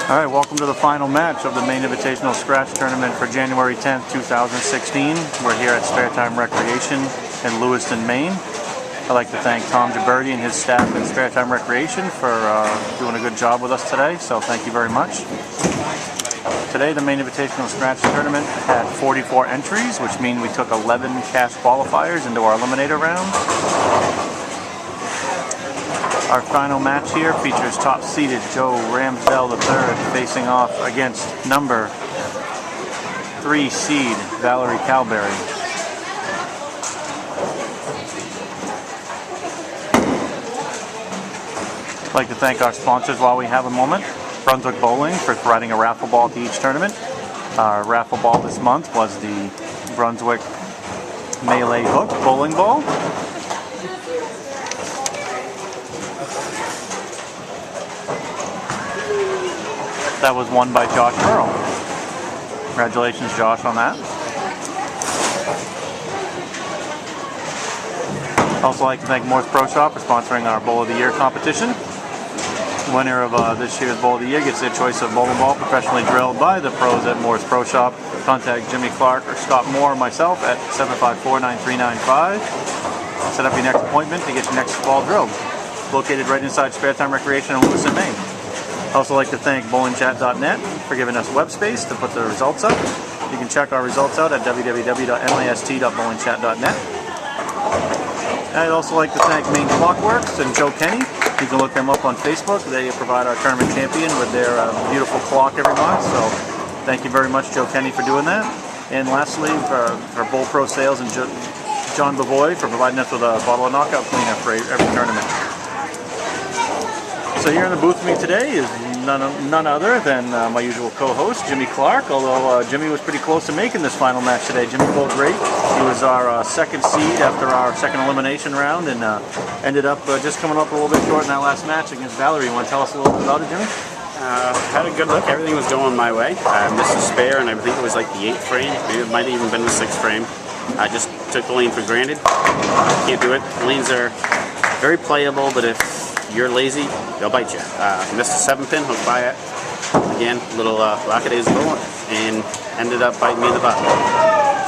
All right, welcome to the final match of the Maine Invitational Scratch Tournament for January 10th, 2016. We're here at Sparetime Recreation in Lewiston, Maine. I'd like to thank Tom Gibberti and his staff at Sparetime Recreation for doing a good job with us today, so thank you very much. Today, the Maine Invitational Scratch Tournament had 44 entries, which means we took 11 cash qualifiers into our eliminator round. Our final match here features top-seeded Joe Ramsdell III facing off against number 3 seed Valerie Calberry. I'd like to thank our sponsors while we have a moment. Brunswick Bowling for providing a raffle ball to each tournament. Our raffle ball this month was the Brunswick Melee Hook bowling ball. That was won by Josh Burrow. Congratulations, Josh, on that. Also like to thank Morse Pro Shop for sponsoring our Bowl of the Year competition. The winner of this year's Bowl of the Year gets their choice of bowling ball professionally drilled by the pros at Morse Pro Shop. Contact Jimmy Clark or Scott Moore or myself at 754-9395. Set up your next appointment to get your next ball drilled. Located right inside Sparetime Recreation in Lewiston, Maine. I'd also like to thank bowlingchat.net for giving us web space to put the results up. You can check our results out at www.M.I.S.T.bowlingchat.net. I'd also like to thank Maine Clockworks and Joe Kenny. You can look them up on Facebook. They provide our tournament champion with their beautiful clock every month. So thank you very much, Joe Kenny, for doing that. And lastly, for Bowl Pro Sales and John Bavoy for providing us with a bottle of knockout cleaner for every tournament. So here in the booth with me today is none other than my usual co-host, Jimmy Clark, although Jimmy was pretty close to making this final match today. Jimmy bowled great. He was our second seed after our second elimination round and ended up just coming up a little bit short in that last match against Valerie. You want to tell us a little bit about it, Jimmy? Had a good look. Everything was going my way. I missed a spare, and I think it was like the 8th frame. Maybe it might have even been the 6th frame. I just took the lane for granted. Can't do it. Lanes are very playable, but if you're lazy, they'll bite you. Missed a 7-pin, hooked by it. Again, a little lackadaisical, and ended up biting me in the butt.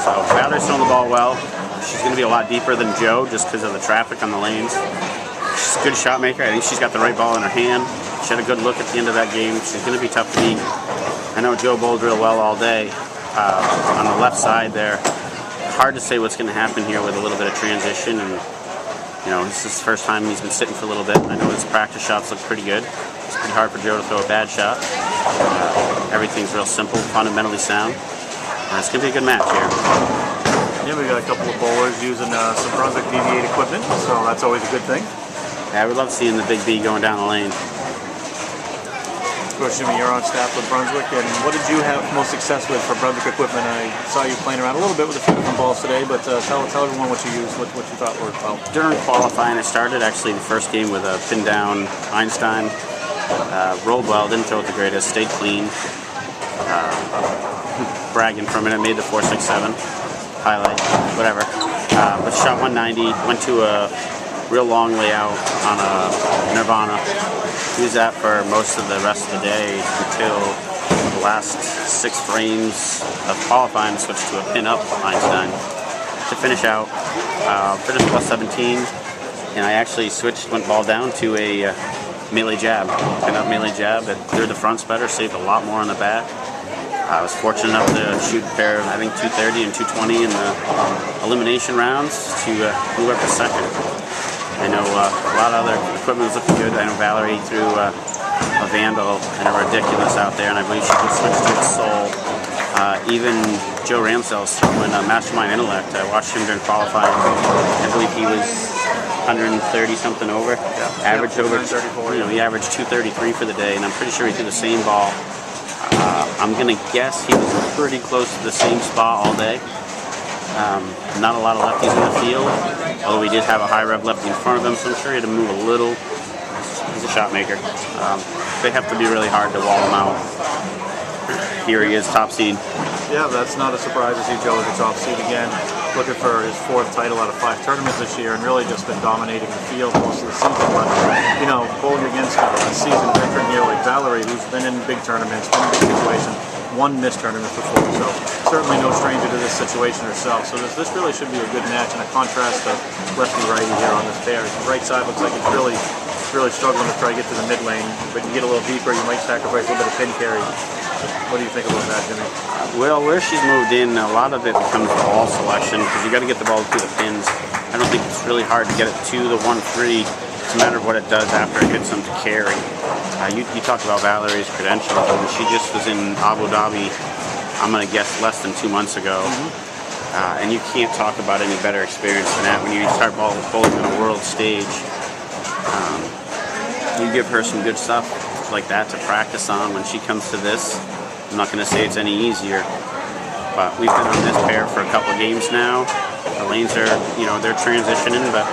So Valerie's throwing the ball well. She's going to be a lot deeper than Joe just because of the traffic on the lanes. She's a good shot maker. I think she's got the right ball in her hand. She had a good look at the end of that game. She's going to be tough to beat. I know Joe bowled real well all day. On the left side there, hard to say what's going to happen here with a little bit of transition. And you know, this is the first time he's been sitting for a little bit. I know his practice shots look pretty good. It's pretty hard for Joe to throw a bad shot. Everything's real simple, fundamentally sound. It's going to be a good match here. Yeah, we got a couple of bowlers using some Brunswick DV8 equipment, so that's always a good thing. Yeah, I would love seeing the big B going down the lane. Of course, Jimmy, you're on staff with Brunswick, and what did you have most success with for Brunswick equipment? I saw you playing around a little bit with a few different balls today, but tell everyone what you used, what you thought worked well. During qualifying, I started actually the first game with a pin-down Einstein. Rolled well, didn't throw it the greatest, stayed clean. Bragging for a minute, made the 4.67 highlight, whatever. But shot 190, went to a real long layout on a Nirvana. Used that for most of the rest of the day until the last 6 frames of qualifying, switched to a pin-up Einstein to finish out. Finished plus 17, and I actually went ball down to a melee jab. Pin-up melee jab that cleared the fronts better, saved a lot more on the back. I was fortunate enough to shoot a pair of, I think, 230 and 220 in the elimination rounds to move up to second. I know a lot of other equipment was looking good. I know Valerie threw a Vandal and a Ridiculous out there, and I believe she could switch to a Soul. Even Joe Ramsdell's throwing a Mastermind Intellect. I watched him during qualifying. I believe he was 130 something over. Yeah. Averaged over. You know, he averaged 233 for the day, and I'm pretty sure he threw the same ball. I'm gonna guess he was pretty close to the same spot all day. Not a lot of lefties in the field, although we did have a high rev lefty in front of him, so I'm sure he had to move a little. He's a shot maker. They have to be really hard to wall him out. Here he is, top seed. Yeah, that's not a surprise to see Joe as the top seed again. looking for his 4th title out of 5 tournaments this year, and really just been dominating the field most of the season. But you know, bowling against a seasoned veteran here like Valerie, who's been in big tournaments, been in big situations, won M.I.S.T tournament before, so certainly no stranger to this situation herself. So this really should be a good match, and a contrast to lefty-righty here on this pair. The right side looks like it's really struggling to try to get to the mid lane, but you get a little deeper, you might sacrifice a little bit of pin carry. What do you think about that, Jimmy? Well, where she's moved in, a lot of it becomes ball selection because you got to get the ball through the pins. I don't think it's really hard to get it to the 1-3. It's a matter of what it does after it hits them to carry. You talked about Valerie's credentials, and she just was in Abu Dhabi, I'm going to guess, less than 2 months ago. And you can't talk about any better experience than that when you start bowling on a world stage. You give her some good stuff like that to practice on when she comes to this. I'm not going to say it's any easier, but we've been on this pair for a couple of games now. The lanes are, they're transitioning, but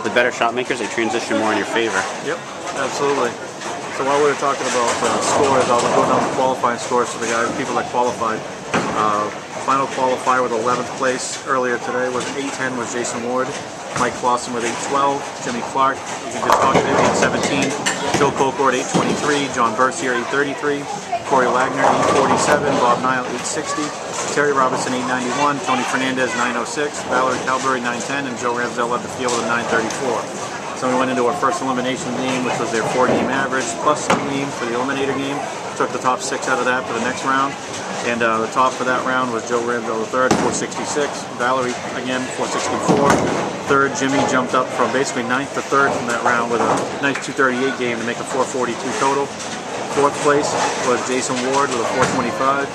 with better shot makers, they transition more in your favor. Yep, absolutely. So while we were talking about scores, I'll go down the qualifying scores for the guys, people that qualified. Final qualifier with 11th place earlier today was 8-10 was Jason Ward. Mike Clausen with 8-12, Jimmy Clark, as we just talked about, 8-17, Joe Coco at 8-23, John Bercier 8-33, Corey Wagner 8-47, Bob Nile 8-60, Terry Robinson 8-91, Tony Fernandez 9-06, Valerie Calberry 9-10, and Joe Ramsdell led the field with a 9-34. So we went into our first elimination game, which was their 4-game average, plus the game for the eliminator game. Took the top 6 out of that for the next round. And the top for that round was Joe Ramsdell III, 466. Valerie, again, 464. Third, Jimmy jumped up from basically 9th to 3rd from that round with a nice 238 game to make a 442 total. 4th place was Jason Ward with a 425.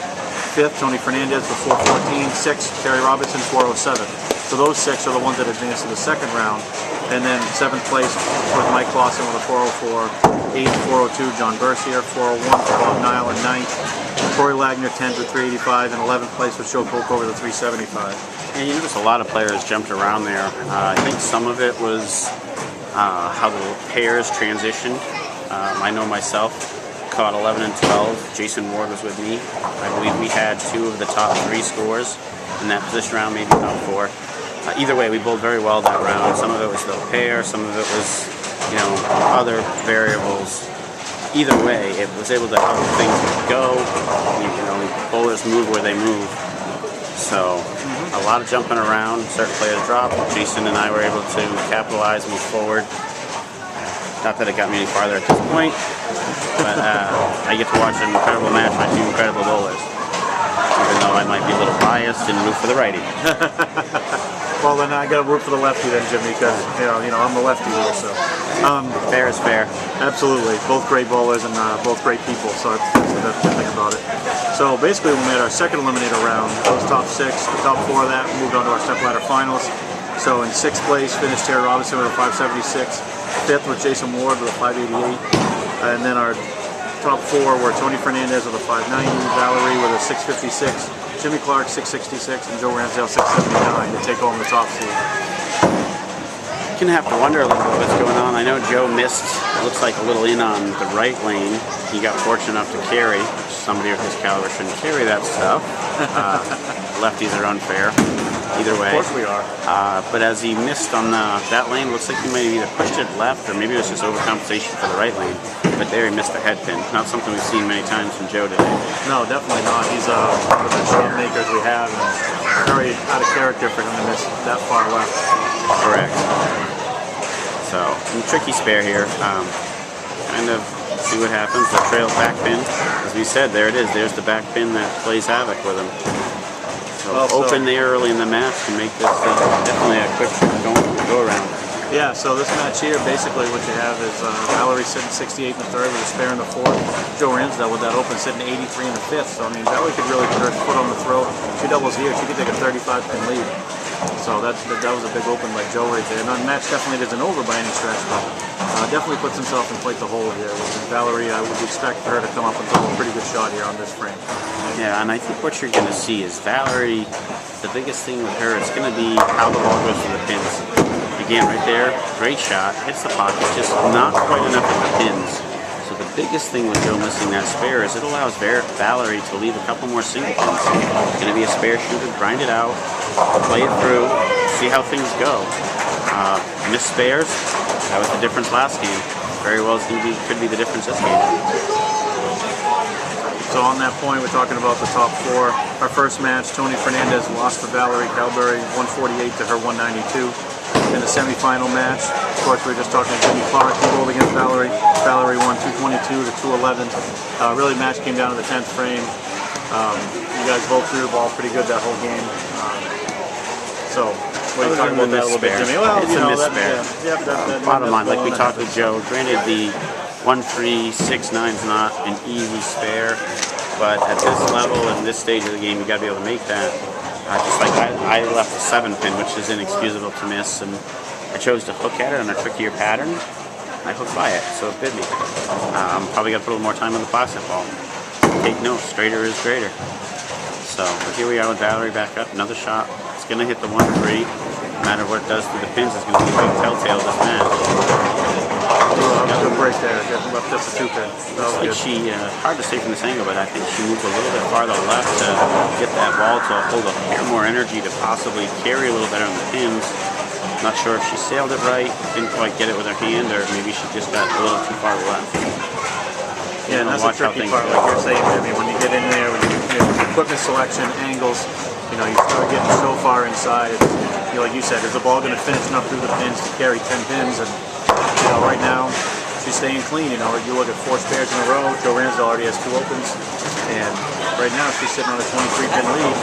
5th, Tony Fernandez with 414. 6th, Terry Robinson, 407. So those 6 are the ones that advanced to the second round. And then 7th place was Mike Clausen with a 404. 8th, 402, John Bercier, 401 for Bob Nile, and 9th, Corey Wagner, 10th with 385, and 11th place was Joe Coco with a 375. And you notice a lot of players jumped around there. I think some of it was how the pairs transitioned. I know myself caught 11 and 12. Jason Ward was with me. I believe we had 2 of the top 3 scores in that position round, maybe top 4. Either way, we bowled very well that round. Some of it was the pair, some of it was, other variables. Either way, it was able to help things go. Bowlers move where they move. So, a lot of jumping around. Certain players dropped. Jason and I were able to capitalize, move forward. Not that it got me any farther at this point, but I get to watch an incredible match by 2 incredible bowlers. Even though I might be a little biased and root for the righty. Well, then I got to root for the lefty then, Jimmy, because I'm the lefty here. So fair is fair. Absolutely, both great bowlers and both great people. So that's the good thing about it. So basically, when we had our second eliminator round, those top 6, the top 4 of that moved on to our stepladder finals. So in 6th place finished Terry Robinson with a 576. 5th was Jason Ward with a 588, and then our top 4 were Tony Fernandez with a 590, Valerie with a 656. Jimmy Clark 666, and Joe Ramsdell 679 to take home the top seed. You can have to wonder a little bit what's going on. I know Joe missed, it looks like, a little in on the right lane. He got fortunate enough to carry. Somebody of his caliber shouldn't carry that stuff. Lefties are unfair. Either way. Of course we are. But as he missed on that lane, looks like he might have either pushed it left or maybe it was just overcompensation for the right lane. But there he missed a head pin. Not something we've seen many times from Joe today. No, definitely not. He's one of the shot makers we have, and very out of character for him to miss that far left. Correct. So, a tricky spare here. Kind of see what happens. The trail back pin. As we said, there it is. There's the back pin that plays havoc with him. So open there early in the match can make this definitely a quick go around. Yeah, so this match here, basically what you have is Valerie sitting 68 in the 3rd with a spare in the 4th. Joe Ramsdell with that open sitting 83 in the 5th. So, I mean, Valerie could really put her foot on the throat. She doubles here, she could take a 35-pin lead. So that was a big open by Joe right there. And the match definitely isn't over by any stretch, but definitely puts himself in quite the hole here. And Valerie, I would expect for her to come up and throw a pretty good shot here on this frame. Yeah, and I think what you're going to see is Valerie, the biggest thing with her is going to be how the ball goes through the pins. Again, right there, great shot, hits the pocket, just not quite enough of the pins. So the biggest thing with Joe missing that spare is it allows Valerie to leave a couple more single pins. It's going to be a spare shooter, grind it out, play it through, see how things go. Missed spares, that was the difference last game. Very well could be the difference this game. So on that point, we're talking about the top four. Our first match, Tony Fernandez lost to Valerie Calberry, 148 to her 192. In the semifinal match, of course, we were just talking to Jimmy Clark. He rolled against Valerie. Valerie won 222 to 211. Really, the match came down to the 10th frame. You guys both threw the ball pretty good that whole game. So, what are you talking about that a little bit, Jimmy? Well, it's you know, a misspare. Bottom line, like we talked with Joe, granted the 1-3-6-9 is not an easy spare, but at this level and this stage of the game, you got to be able to make that. Just like I left a 7-pin, which is inexcusable to miss, and I chose to hook at it on a trickier pattern. I hooked by it, so it bit me. I'm probably got to put a little more time on the plastic ball. Take note, straighter is greater. So, but here we are with Valerie back up, another shot. It's going to hit the 1-3. No matter what it does to the pins, it's going to be a big telltale of this match. Good break there. Left just a 2-pin. Like she, hard to say from this angle, but I think she moved a little bit farther left to get that ball to hold a hair more energy to possibly carry a little better on the pins. Not sure if she sailed it right, didn't quite get it with her hand, or maybe she just got a little too far left. Yeah, and that's a tricky part, like you're saying, Jimmy, when you get in there, when you equipment selection, angles, you know, you start getting so far inside. You know, like you said, is the ball going to finish enough through the pins to carry 10 pins? And, you know, right now, she's staying clean. You know, you look at 4 spares in a row, Joe Ramsdell already has 2 opens, and right now she's sitting on a 23-pin lead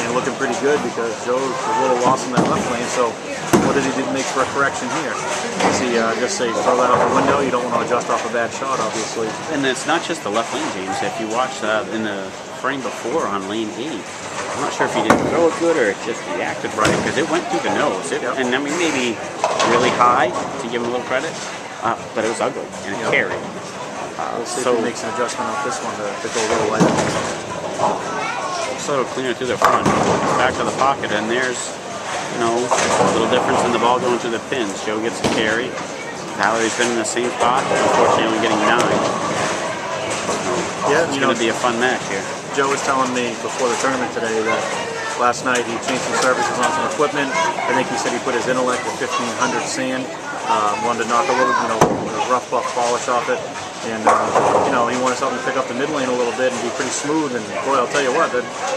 and looking pretty good because Joe's a little lost in that left lane. So what did he make for a correction here? Does he just say throw that out the window? You don't want to adjust off a bad shot, obviously. And it's not just the left lane, James. If you watch in the frame before on lane 8, I'm not sure if he didn't throw it good or it just reacted right because it went through the nose. And I mean, maybe really high to give him a little credit, but it was ugly and it carried. We'll see if he makes an adjustment off this one to go a little lighter. So cleaner through the front, back to the pocket, and there's, you know, a little difference in the ball going through the pins. Joe gets a carry. Valerie's been in the same spot, unfortunately only getting 9. Yeah, it's going to be a fun match here. Joe was telling me before the tournament today that last night he changed some services on some equipment. I think he said he put his intellect at 1500 sand. Wanted to knock a little, you know, rough buff polish off it. And, you know, he wanted something to pick up the mid lane a little bit and be pretty smooth. And, boy, I'll tell you what,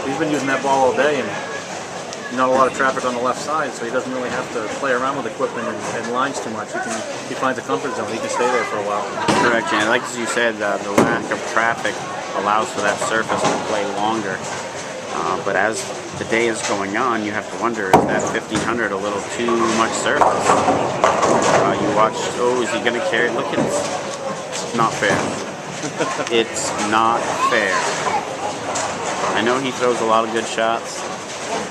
he's been using that ball all day and not a lot of traffic on the left side, so he doesn't really have to play around with equipment and lines too much. He finds a comfort zone. He can stay there for a while. Correct, and like as you said, the lack of traffic allows for that surface to play longer. But as the day is going on, you have to wonder, is that 1500 a little too much surface? You watch, oh, is he going to carry? Look, it's not fair. It's not fair. I know he throws a lot of good shots.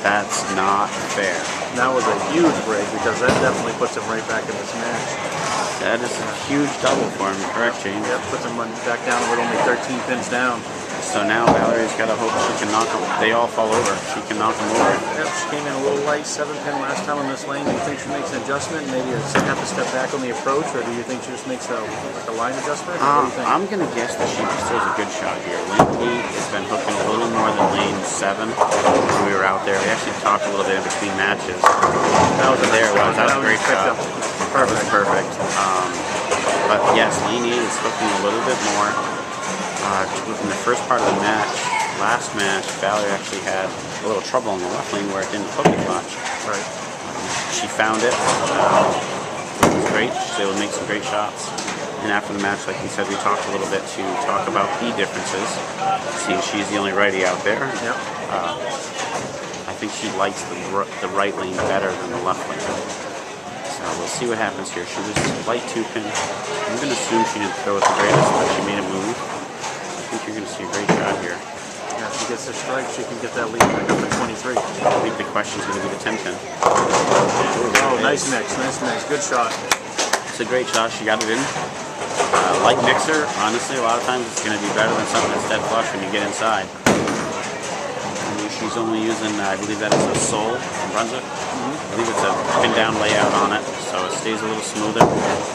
That's not fair. That was a huge break because that definitely puts him right back in this match. That is a huge double for him, correct, James? Yep, puts him back down with only 13 pins down. So now Valerie's got to hope she can knock them. They all fall over. She can knock them over. Yep, she came in a little light, 7-pin last time on this lane. Do you think she makes an adjustment? Maybe have to step back on the approach, or do you think she just makes a line adjustment? What do you think? I'm going to guess that she just throws a good shot here. Lane 8 has been hooking a little more than lane 7 when we were out there. We actually talked a little bit in between matches. That was a great shot. Perfect. That was perfect. But yes, lane 8 is hooking a little bit more. In the first part of the match, last match, Valerie actually had a little trouble on the left lane where it didn't hook as much. Right. She found it. It was great. She was able to make some great shots. And after the match, like you said, we talked a little bit to talk about the differences. Seeing she's the only righty out there. Yep. I think she likes the right lane better than the left lane. So we'll see what happens here. She was light 2-pin. I'm going to assume she didn't throw it the greatest, but she made a move. I think you're going to see a great shot here. Yeah, if she gets the strike, she can get that lead back up to 23. I think the question is going to be the 10-pin. Oh, nice mix. Good shot. It's a great shot. She got it in. Light mixer, honestly, a lot of times it's going to be better than something that's dead flush when you get inside. She's only using, I believe that is a Soul from Brunswick. I believe it's a pin-down layout on it, so it stays a little smoother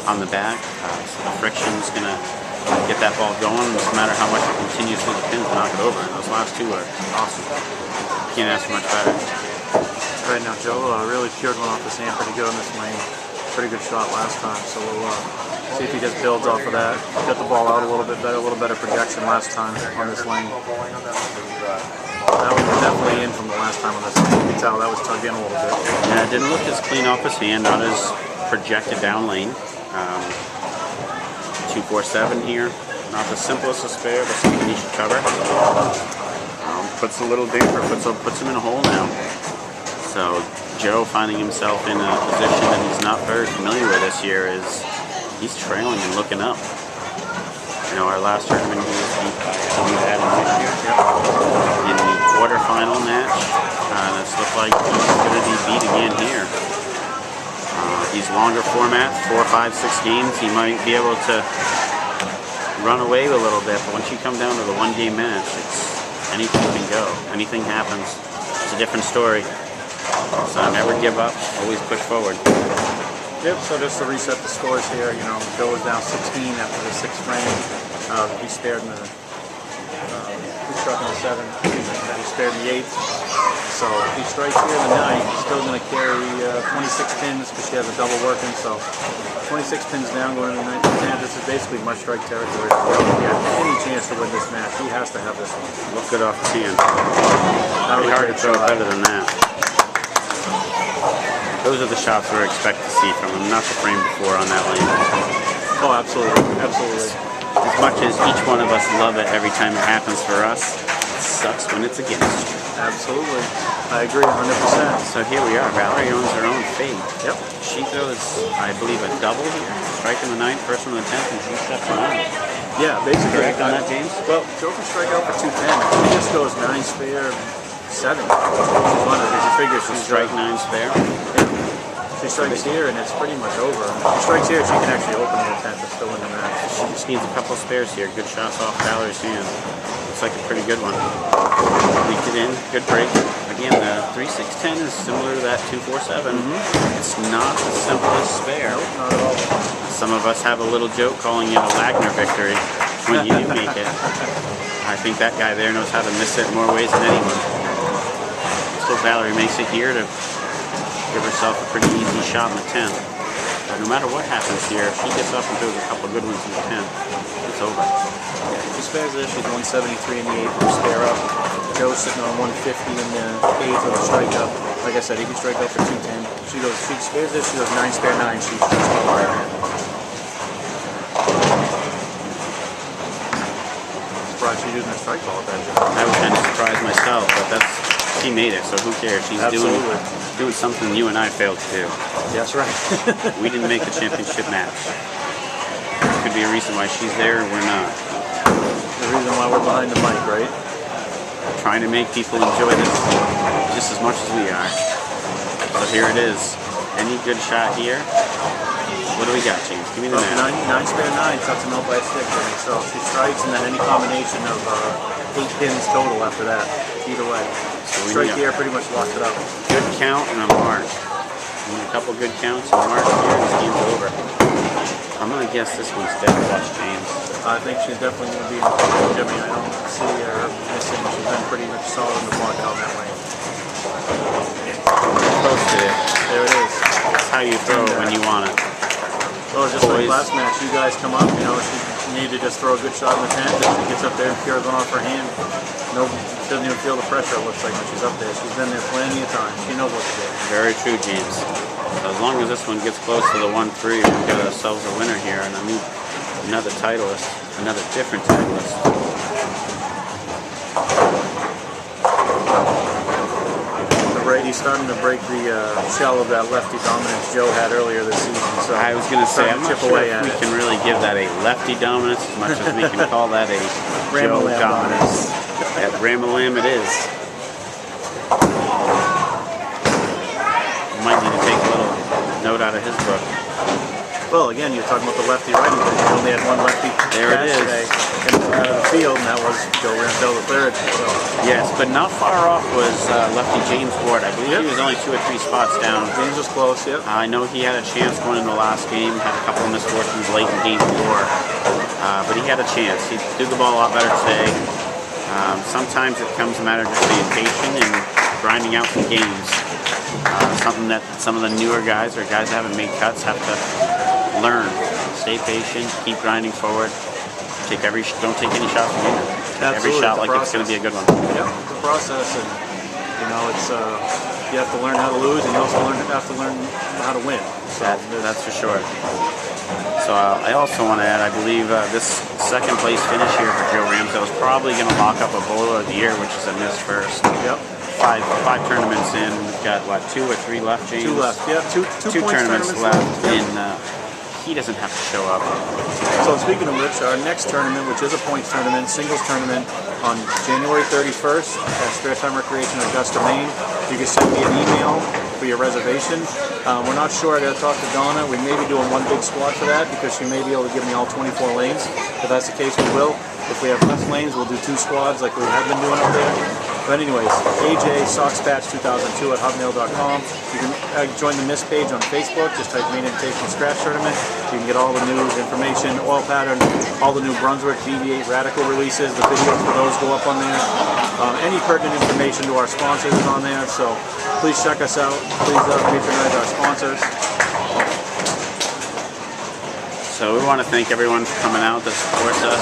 on the back. So the friction is going to get that ball going, no matter how much it continues through the pins and knock it over. And those last two are awesome. Can't ask for much better. Right now, Joe really cured one off his hand pretty good on this lane. Pretty good shot last time, so we'll see if he just builds off of that. Got the ball out a little better projection last time on this lane. That was definitely in from the last time on this lane. You can tell that was tugged in a little bit. Yeah, it didn't look as clean off his hand, not as projected down lane. 2-4-7 here. Not the simplest of spare, but something he should cover. Puts a little damper, puts him in a hole now. So Joe finding himself in a position that he's not very familiar with this year is he's trailing and looking up. You know, our last tournament he was beat by Adam this year in the quarterfinal match. It's looked like he's going to be beat again here. These longer formats, 4, 5, 6 games, he might be able to run away a little bit, but once you come down to the one-game match, it's anything can go. Anything happens. It's a different story. So never give up. Always push forward. Yep. So just to reset the scores here, you know, Joe was down 16 after the 6th frame. He spared in the he struck in the 7th. He spared in the 8th. So if he strikes here in the 9th, he's still going to carry 26 pins because she has a double working. So 26 pins down going into the 9th and 10th. This is basically must strike territory. If he has any chance to win this match, he has to have this one. Look good off his hand. Pretty hard to throw better than that. Those are the shots we expect to see from him, not the frame before on that lane. Oh, absolutely. Absolutely. As much as each one of us love it every time it happens for us, it sucks when it's against you. Absolutely. I agree 100%. So here we are. Valerie owns her own fate. Yep. She throws, I believe, a double here. Strike in the 9th, first one in the 10th, and she steps on. Yeah, basically. Correct on that, James? Well, Joe can strike out for 210. He just goes 9 spare, 7. She's wondering because she figures she's Strike 9 spare. She strikes here and it's pretty much over. If she strikes here, she can actually open the 10th and still win the match. She just needs a couple of spares here. Good shots off Valerie's hand. Looks like a pretty good one. Leaked it in. Good break. Again, the 3-6-10 is similar to that 2-4-7. It's not the simplest spare. Nope, not at all. Some of us have a little joke calling it a Wagner victory when you do make it. I think that guy there knows how to miss it in more ways than anyone. So Valerie makes it here to give herself a pretty easy shot in the 10th. But no matter what happens here, if she gets up and throws a couple good ones in the 10th, it's over. She spares this. She's 173 in the 8th with a spare up. Joe's sitting on 150 in the 8th with a strike up. Like I said, he can strike up for 210. She spares this. She goes 9 spare 9. She shoots the right hand. Surprised she's using a strike ball at that job. I was kind of surprised myself, but she made it, so who cares? She's doing something you and I failed to do. That's right. We didn't make the championship match. Could be a reason why she's there and we're not. The reason why we're behind the mic, right? Trying to make people enjoy this just as much as we are. So here it is. Any good shot here? What do we got, James? Give me the match. 9 spare 9 cuts him out by a stick. So she strikes and then any combination of 8 pins total after that. Either way. So strike here pretty much locks it up. Good count and a mark. We need a couple good counts and a mark here and this game's over. I'm going to guess this one's dead flush, James. I think she's definitely going to be in the Jimmy. I don't see her missing. She's been pretty much solid in the block out that way. Posted it. There it is. That's how you throw it when you want it. Well, just like last match, you guys come up, you know, she needed to just throw a good shot in the 10th, and she gets up there and cures one off her hand. No, she doesn't even feel the pressure, it looks like, when she's up there. She's been there plenty of times. She knows what to do. Very true, James. So as long as this one gets close to the 1-3, we've got ourselves a winner here, and another titleist, another different titleist. He's starting to break the shell of that lefty dominance Joe had earlier this season. So I was going to say, I'm not sure if we can really give that a lefty dominance as much as we can call that a Joe dominance. At Ramalam it is. Might need to take a little note out of his book. Well, again, you're talking about the lefty-righty, but you only had one lefty there it is. today. field, and that was Joe Ramsdell III. So. Yes, but not far off was lefty James Ward. I believe he was only 2 or 3 spots down. James was close, yep. I know he had a chance going into the last game, had a couple of misfortunes late in game 4, but he had a chance. He threw the ball a lot better today. Sometimes it comes a matter of just being patient and grinding out some games. Something that some of the newer guys or guys that haven't made cuts have to learn. Stay patient, keep grinding forward. Don't take any shots from you. Every shot like it's going to be a good one. Yep, it's a process, and it's you have to learn how to lose, and you also have to learn how to win. So that's for sure. So I also want to add, I believe this second place finish here for Joe Ramsdell is probably going to lock up a bowler of the year, which is a M.I.S.T first. Yep. Five tournaments in. We've got what, 2 or 3 left, James? 2 left. Yeah, two tournaments left. Yep. He doesn't have to show up. So speaking of which, our next tournament, which is a points tournament, singles tournament, on January 31st at Sparetime Recreation in Augusta, Maine. You can send me an email for your reservation. We're not sure. I got to talk to Donna. We may be doing one big squad for that because she may be able to give me all 24 lanes. If that's the case, we will. If we have less lanes, we'll do 2 squads like we have been doing up there. But anyways, AJ Soxpatch 2002 at hotmail.com. You can join the M.I.S.T page on Facebook. Just type Maine Invitational Scratch Tournament. You can get all the news, information, oil pattern, all the New Brunswick BB8 Radical releases. The videos for those go up on there. Any pertinent information to our sponsors is on there. So please check us out. Please patronize our sponsors. So we want to thank everyone for coming out that supports us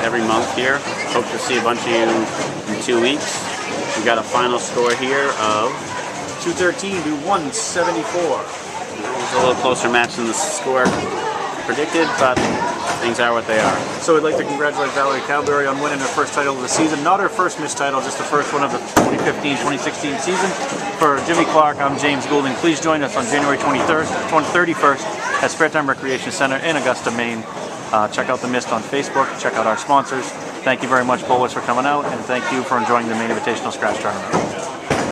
every month here. Hope to see a bunch of you in 2 weeks. We got a final score here of 213 to 174. It was a little closer match than the score predicted, but things are what they are. So we'd like to congratulate Valerie Calberry on winning her first title of the season. Not her first M.I.S.T title, just the first one of the 2015-2016 season. For Jimmy Clark, I'm James Goulding. Please join us on January 31st at Sparetime Recreation Center in Augusta, Maine. Check out the M.I.S.T on Facebook. Check out our sponsors. Thank you very much, bowlers, for coming out, and thank you for enjoying the Maine Invitational Scratch Tournament.